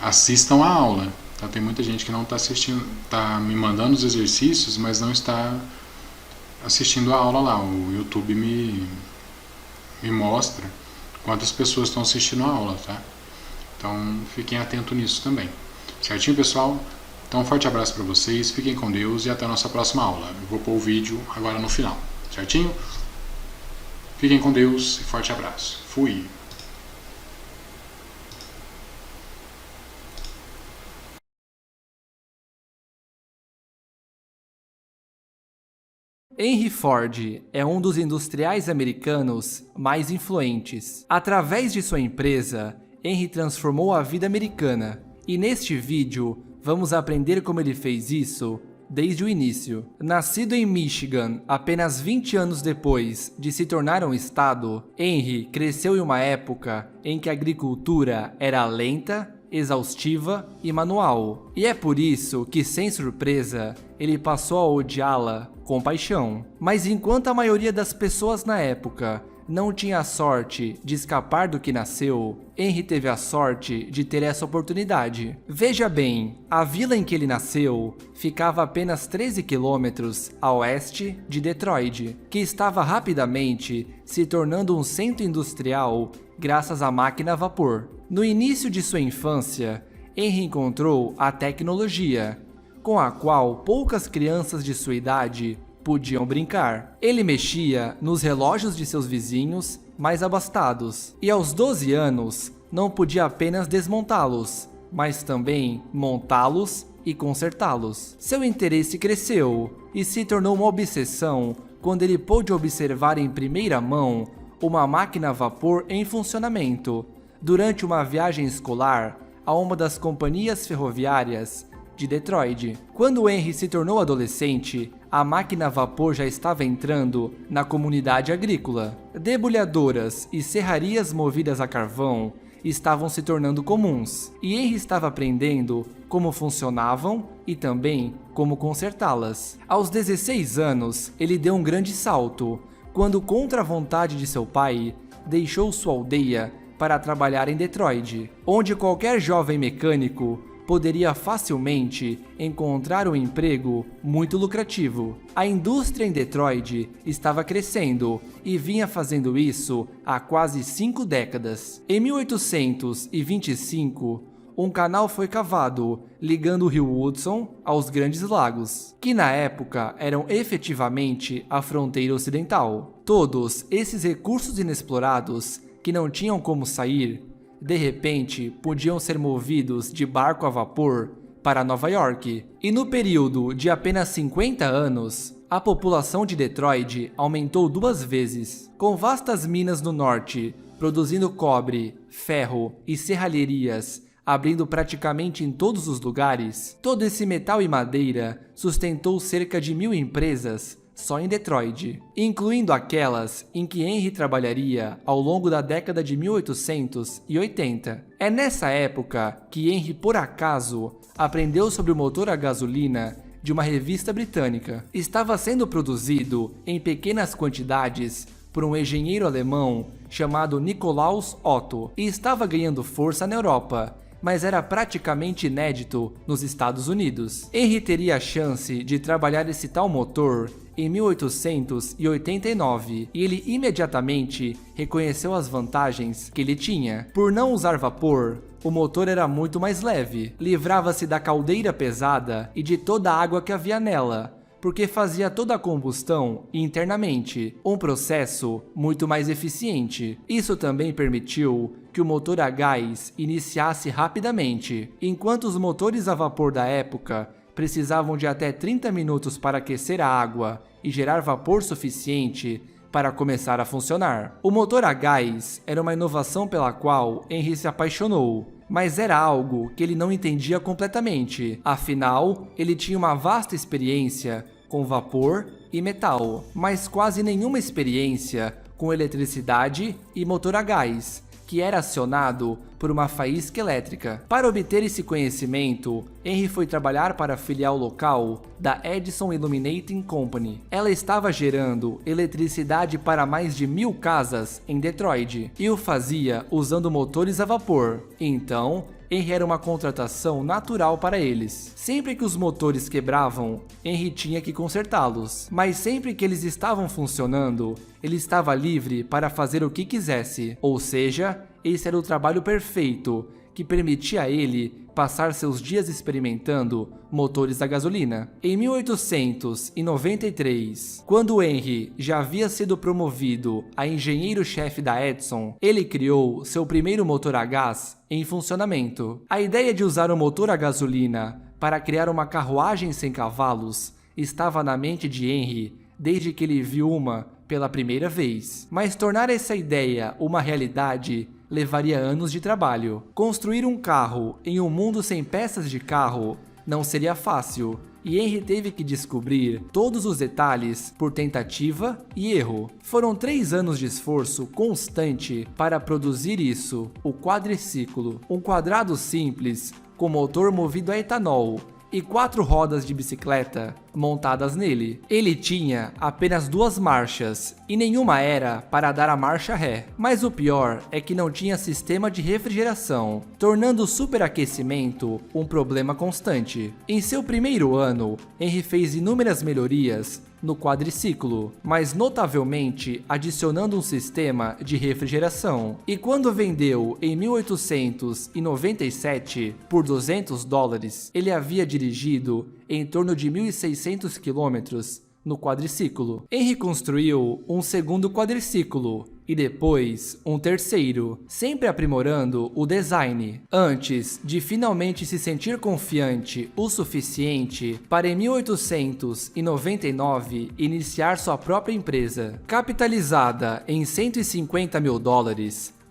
Assistam a aula, tá? Tem muita gente que não está assistindo, está me mandando os exercícios, mas não está assistindo a aula lá. O YouTube me mostra quantas pessoas estão assistindo a aula, tá? Então fiquem atentos nisso também. Certinho, pessoal? Então um forte abraço para vocês, fiquem com Deus e até a nossa próxima aula. Eu vou pôr o vídeo agora no final, certinho? Fiquem com Deus e forte abraço. Fui! Henry Ford é um dos industriais americanos mais influentes. Através de sua empresa, Henry transformou a vida americana. E neste vídeo, vamos aprender como ele fez isso desde o início. Nascido em Michigan apenas 20 anos depois de se tornar um estado, Henry cresceu em uma época em que a agricultura era lenta, exaustiva e manual. E é por isso que, sem surpresa, ele passou a odiá-la com paixão. Mas enquanto a maioria das pessoas na época não tinha a sorte de escapar do que nasceu, Henry teve a sorte de ter essa oportunidade. Veja bem, a vila em que ele nasceu ficava a apenas 13 quilômetros a oeste de Detroit, que estava rapidamente se tornando um centro industrial graças à máquina a vapor. No início de sua infância, Henry encontrou a tecnologia, com a qual poucas crianças de sua idade podiam brincar. Ele mexia nos relógios de seus vizinhos mais abastados, e aos 12 anos não podia apenas desmontá-los, mas também montá-los e consertá-los. Seu interesse cresceu e se tornou uma obsessão quando ele pôde observar em primeira mão uma máquina a vapor em funcionamento durante uma viagem escolar a uma das companhias ferroviárias de Detroit. Quando Henry se tornou adolescente, a máquina a vapor já estava entrando na comunidade agrícola. Debulhadoras e serrarias movidas a carvão estavam se tornando comuns, e Henry estava aprendendo como funcionavam e também como consertá-las. Aos 16 anos, ele deu um grande salto, quando, contra a vontade de seu pai, deixou sua aldeia para trabalhar em Detroit, onde qualquer jovem mecânico poderia facilmente encontrar um emprego muito lucrativo. A indústria em Detroit estava crescendo e vinha fazendo isso há quase 5 décadas. Em 1825, um canal foi cavado, ligando o rio Hudson aos Grandes Lagos, que na época eram efetivamente a fronteira ocidental. Todos esses recursos inexplorados que não tinham como sair, de repente, podiam ser movidos de barco a vapor para Nova York. E no período de apenas 50 anos, a população de Detroit aumentou 2 vezes. Com vastas minas no norte, produzindo cobre, ferro e serralherias, abrindo praticamente em todos os lugares, todo esse metal e madeira sustentou cerca de 1000 empresas só em Detroit, incluindo aquelas em que Henry trabalharia ao longo da década de 1880. É nessa época que Henry, por acaso, aprendeu sobre o motor a gasolina de uma revista britânica. Estava sendo produzido em pequenas quantidades por um engenheiro alemão chamado Nikolaus Otto e estava ganhando força na Europa, mas era praticamente inédito nos Estados Unidos. Henry teria a chance de trabalhar esse tal motor em 1889 e ele imediatamente reconheceu as vantagens que ele tinha. Por não usar vapor, o motor era muito mais leve, livrava-se da caldeira pesada e de toda a água que havia nela, porque fazia toda a combustão internamente, um processo muito mais eficiente. Isso também permitiu que o motor a gás iniciasse rapidamente, enquanto os motores a vapor da época precisavam de até 30 minutos para aquecer a água e gerar vapor suficiente para começar a funcionar. O motor a gás era uma inovação pela qual Henry se apaixonou, mas era algo que ele não entendia completamente. Afinal, ele tinha uma vasta experiência com vapor e metal, mas quase nenhuma experiência com eletricidade e motor a gás, que era acionado por uma faísca elétrica. Para obter esse conhecimento, Henry foi trabalhar para a filial local da Edison Illuminating Company. Ela estava gerando eletricidade para mais de 1000 casas em Detroit e o fazia usando motores a vapor. Então, Henry era uma contratação natural para eles. Sempre que os motores quebravam, Henry tinha que consertá-los, mas sempre que eles estavam funcionando, ele estava livre para fazer o que quisesse. Ou seja, esse era o trabalho perfeito que permitia a ele passar seus dias experimentando motores a gasolina. Em 1893, quando Henry já havia sido promovido a engenheiro-chefe da Edison, ele criou seu primeiro motor a gás em funcionamento. A ideia de usar o motor a gasolina para criar uma carruagem sem cavalos estava na mente de Henry desde que ele viu uma pela primeira vez. Mas tornar essa ideia uma realidade levaria anos de trabalho. Construir um carro em um mundo sem peças de carro não seria fácil, e Henry teve que descobrir todos os detalhes por tentativa e erro. Foram 3 anos de esforço constante para produzir isso, o quadriciclo, um quadrado simples com motor movido a etanol e 4 rodas de bicicleta montadas nele. Ele tinha apenas 2 marchas e nenhuma era para dar a marcha ré. Mas o pior é que não tinha sistema de refrigeração, tornando o superaquecimento um problema constante. Em seu primeiro ano, Henry fez inúmeras melhorias no quadriciclo, mas notavelmente adicionando um sistema de refrigeração. E quando vendeu em 1897 por $200, ele havia dirigido em torno de 1.600 quilômetros no quadriciclo. Henry construiu um segundo quadriciclo e depois um terceiro, sempre aprimorando o design, antes de finalmente se sentir confiante o suficiente para em 1899 iniciar sua própria empresa. Capitalizada em $150 mil,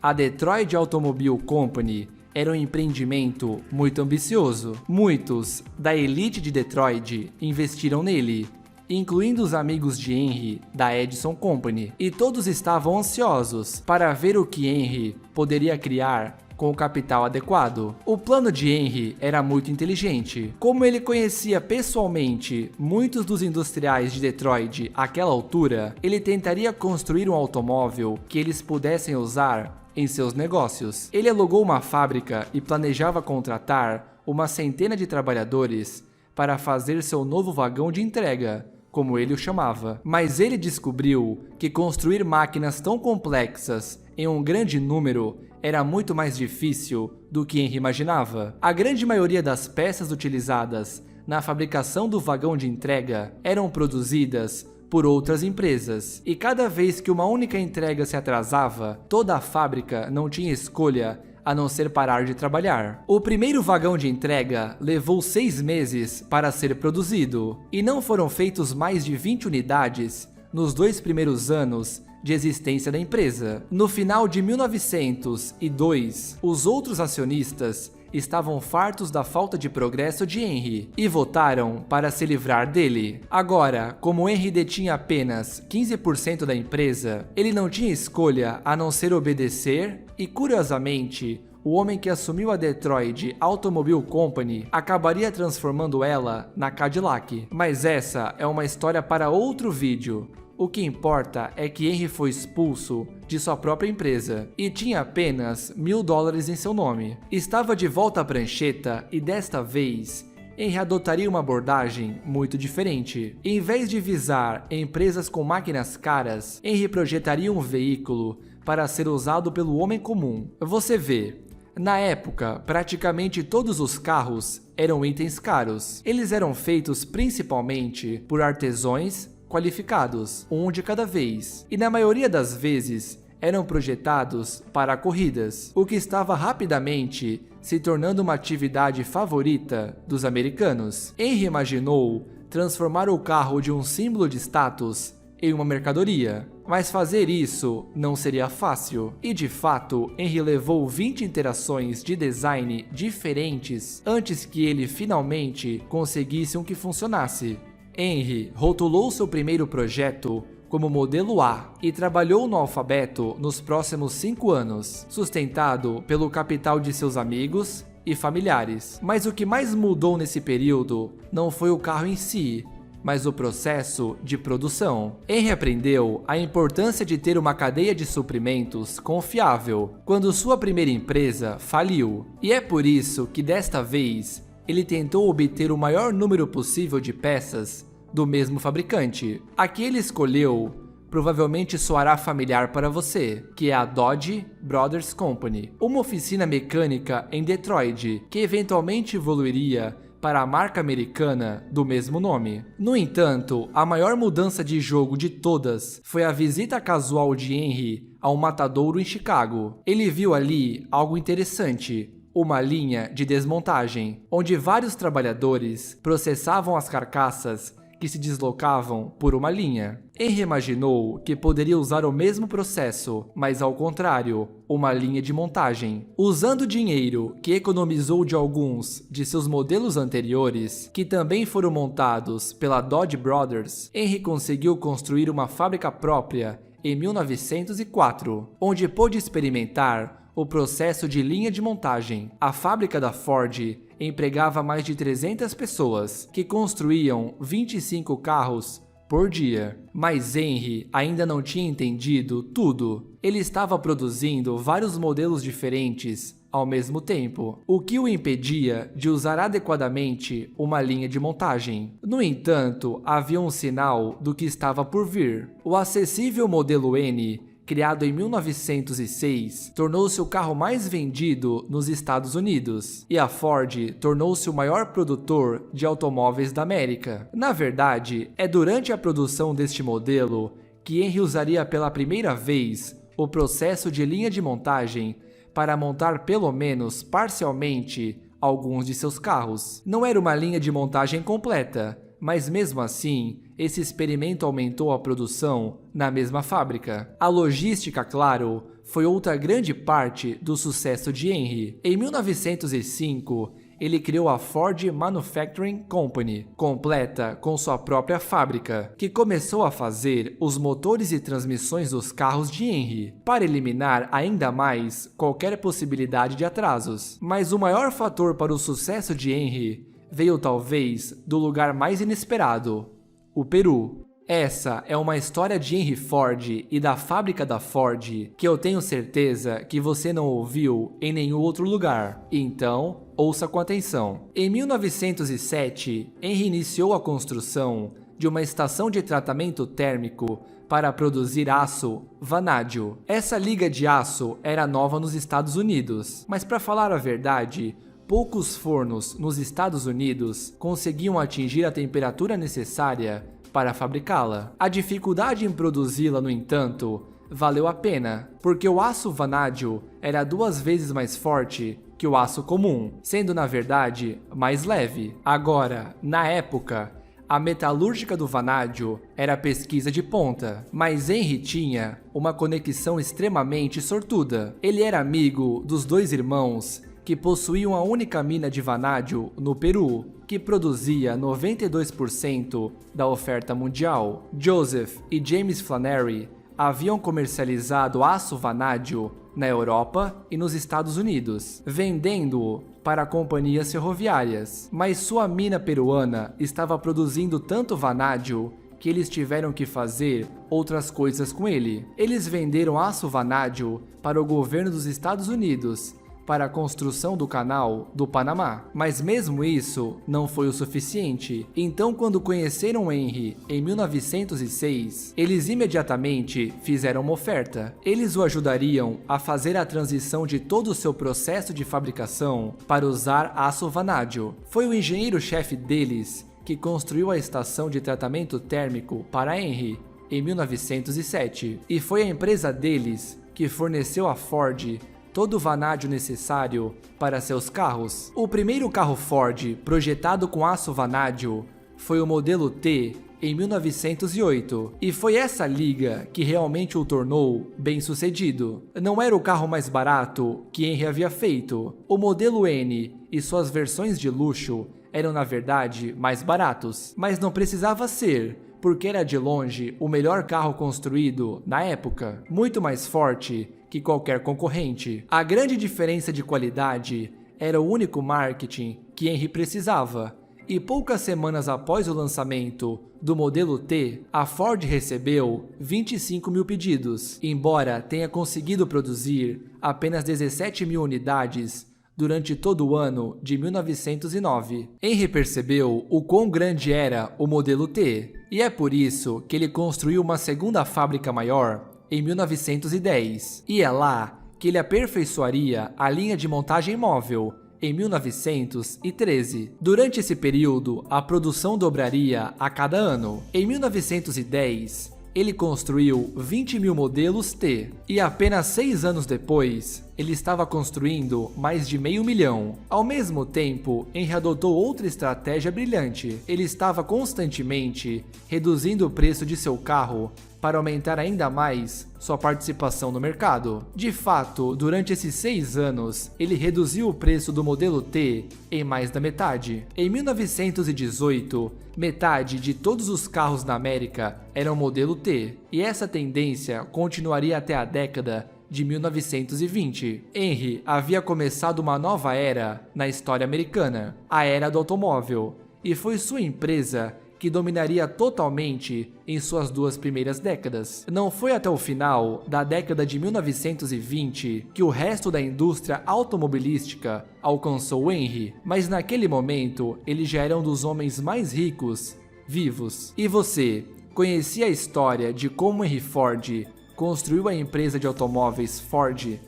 a Detroit Automobile Company era um empreendimento muito ambicioso. Muitos da elite de Detroit investiram nele, incluindo os amigos de Henry da Edison Company, e todos estavam ansiosos para ver o que Henry poderia criar com o capital adequado. O plano de Henry era muito inteligente. Como ele conhecia pessoalmente muitos dos industriais de Detroit àquela altura, ele tentaria construir um automóvel que eles pudessem usar em seus negócios. Ele alugou uma fábrica e planejava contratar uma centena de trabalhadores para fazer seu novo vagão de entrega, como ele o chamava. Mas ele descobriu que construir máquinas tão complexas em um grande número era muito mais difícil do que Henry imaginava. A grande maioria das peças utilizadas na fabricação do vagão de entrega eram produzidas por outras empresas, e cada vez que uma única entrega se atrasava, toda a fábrica não tinha escolha a não ser parar de trabalhar. O primeiro vagão de entrega levou 6 meses para ser produzido, e não foram feitos mais de 20 unidades nos 2 primeiros anos de existência da empresa. No final de 1902, os outros acionistas estavam fartos da falta de progresso de Henry e votaram para se livrar dele. Agora, como Henry detinha apenas 15% da empresa, ele não tinha escolha a não ser obedecer e, curiosamente, o homem que assumiu a Detroit Automobile Company acabaria transformando ela na Cadillac. Mas essa é uma história para outro vídeo. O que importa é que Henry foi expulso de sua própria empresa e tinha apenas $1.000 em seu nome. Estava de volta à prancheta e desta vez Henry adotaria uma abordagem muito diferente. Em vez de visar empresas com máquinas caras, Henry projetaria um veículo para ser usado pelo homem comum. Você vê, na época, praticamente todos os carros eram itens caros. Eles eram feitos principalmente por artesãos qualificados, um de cada vez, e na maioria das vezes eram projetados para corridas, o que estava rapidamente se tornando uma atividade favorita dos americanos. Henry imaginou transformar o carro de um símbolo de status em uma mercadoria, mas fazer isso não seria fácil, e de fato Henry levou 20 interações de design diferentes antes que ele finalmente conseguisse um que funcionasse. Henry rotulou seu primeiro projeto como modelo A e trabalhou no alfabeto nos próximos 5 anos, sustentado pelo capital de seus amigos e familiares. Mas o que mais mudou nesse período não foi o carro em si, mas o processo de produção. Henry aprendeu a importância de ter uma cadeia de suprimentos confiável quando sua primeira empresa faliu, e é por isso que desta vez ele tentou obter o maior número possível de peças do mesmo fabricante. A que ele escolheu provavelmente soará familiar para você, que é a Dodge Brothers Company, uma oficina mecânica em Detroit que eventualmente evoluiria para a marca americana do mesmo nome. No entanto, a maior mudança de jogo de todas foi a visita casual de Henry ao matadouro em Chicago. Ele viu ali algo interessante: uma linha de desmontagem, onde vários trabalhadores processavam as carcaças que se deslocavam por uma linha. Henry imaginou que poderia usar o mesmo processo, mas ao contrário, uma linha de montagem. Usando o dinheiro que economizou de alguns de seus modelos anteriores, que também foram montados pela Dodge Brothers, Henry conseguiu construir uma fábrica própria em 1904, onde pôde experimentar o processo de linha de montagem. A fábrica da Ford empregava mais de 300 pessoas, que construíam 25 carros por dia. Mas Henry ainda não tinha entendido tudo. Ele estava produzindo vários modelos diferentes ao mesmo tempo, o que o impedia de usar adequadamente uma linha de montagem. No entanto, havia um sinal do que estava por vir. O acessível modelo N, criado em 1906, tornou-se o carro mais vendido nos Estados Unidos, e a Ford tornou-se o maior produtor de automóveis da América. Na verdade, é durante a produção deste modelo que Henry usaria pela primeira vez o processo de linha de montagem para montar pelo menos parcialmente alguns de seus carros. Não era uma linha de montagem completa, mas mesmo assim, esse experimento aumentou a produção na mesma fábrica. A logística, claro, foi outra grande parte do sucesso de Henry. Em 1905, ele criou a Ford Manufacturing Company, completa com sua própria fábrica, que começou a fazer os motores e transmissões dos carros de Henry, para eliminar ainda mais qualquer possibilidade de atrasos. Mas o maior fator para o sucesso de Henry veio talvez do lugar mais inesperado: o Peru. Essa é uma história de Henry Ford e da fábrica da Ford que eu tenho certeza que você não ouviu em nenhum outro lugar. Então, ouça com atenção. Em 1907, Henry iniciou a construção de uma estação de tratamento térmico para produzir aço vanádio. Essa liga de aço era nova nos Estados Unidos, mas para falar a verdade, poucos fornos nos Estados Unidos conseguiam atingir a temperatura necessária para fabricá-la. A dificuldade em produzi-la, no entanto, valeu a pena, porque o aço vanádio era 2 vezes mais forte que o aço comum, sendo na verdade mais leve. Agora, na época, a metalúrgica do vanádio era pesquisa de ponta, mas Henry tinha uma conexão extremamente sortuda. Ele era amigo dos 2 irmãos que possuía uma única mina de vanádio no Peru, que produzia 92% da oferta mundial. Joseph e James Flannery haviam comercializado aço vanádio na Europa e nos Estados Unidos, vendendo-o para companhias ferroviárias. Mas sua mina peruana estava produzindo tanto vanádio que eles tiveram que fazer outras coisas com ele. Eles venderam aço vanádio para o governo dos Estados Unidos para a construção do canal do Panamá. Mas mesmo isso não foi o suficiente. Então, quando conheceram Henry em 1906, eles imediatamente fizeram uma oferta. Eles o ajudariam a fazer a transição de todo o seu processo de fabricação para usar aço vanádio. Foi o engenheiro-chefe deles que construiu a estação de tratamento térmico para Henry em 1907. E foi a empresa deles que forneceu a Ford todo o vanádio necessário para seus carros. O primeiro carro Ford projetado com aço vanádio foi o modelo T em 1908, e foi essa liga que realmente o tornou bem-sucedido. Não era o carro mais barato que Henry havia feito. O modelo N e suas versões de luxo eram na verdade mais baratos, mas não precisava ser, porque era de longe o melhor carro construído na época, muito mais forte que qualquer concorrente. A grande diferença de qualidade era o único marketing que Henry precisava, e poucas semanas após o lançamento do modelo T, a Ford recebeu 25 mil pedidos, embora tenha conseguido produzir apenas 17 mil unidades durante todo o ano de 1909. Henry percebeu o quão grande era o modelo T, e é por isso que ele construiu uma segunda fábrica maior em 1910, e é lá que ele aperfeiçoaria a linha de montagem móvel em 1913. Durante esse período, a produção dobraria a cada ano. Em 1910, ele construiu 20 mil modelos T, e apenas 6 anos depois, ele estava construindo mais de 500 mil. Ao mesmo tempo, Henry adotou outra estratégia brilhante. Ele estava constantemente reduzindo o preço de seu carro para aumentar ainda mais sua participação no mercado. De fato, durante esses 6 anos, ele reduziu o preço do modelo T em mais da metade. Em 1918, metade de todos os carros na América eram modelo T, e essa tendência continuaria até a década de 1920. Henry havia começado uma nova era na história americana, a era do automóvel, e foi sua empresa que dominaria totalmente em suas 2 primeiras décadas. Não foi até o final da década de 1920 que o resto da indústria automobilística alcançou Henry, mas naquele momento ele já era um dos homens mais ricos vivos. E você, conhecia a história de como Henry Ford construiu a empresa de automóveis Ford?